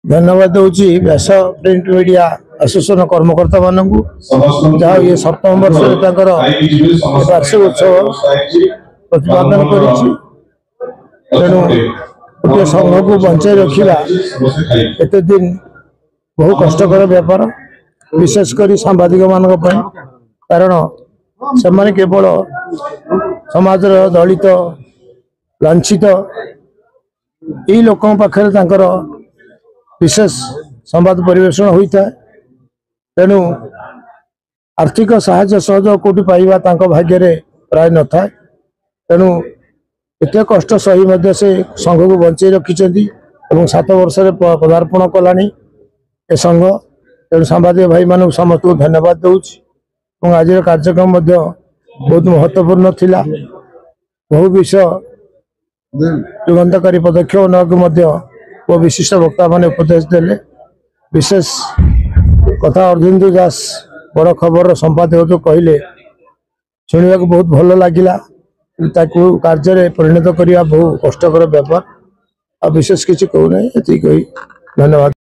धन्यवाद दूची व्यास print media association कर्मकर्ता मानक जहाँ ये सप्तम वर्ष वार्षिक उत्सव प्रतिपादन कर संघ को बचाई रखा एत दिन बहु कष्टर व्यापार विशेषकर सांबादिक मान कारण से केवल समाज दलित लांछित यही लोक पाखे विशेष संवाद परिवेषण होता है। तेणु आर्थिक साहाय्य सहयोग कोटी पाइबा भाग्य रे प्राय न था। तेणु एत कष्ट सही से संघ को बचाई रखिंट 7 वर्ष पदार्पण कलानी ए संघ। तेणु सांबादिक भाई मान समस्त को धन्यवाद दूँ। आज कार्यक्रम बहुत महत्वपूर्ण थिला। बहु विषय युगांतकारी पदक्षेप ना वो विशिष्ट वक्ता मैंने उपदेश देले। विशेष कथा अर्जुन दास बड़ खबर संपादक जो कहले शुणा बहुत भल लगिला। कार्य परिणत करने बहु कष्टर व्यापार। विशेष किसी कहूना ये धन्यवाद।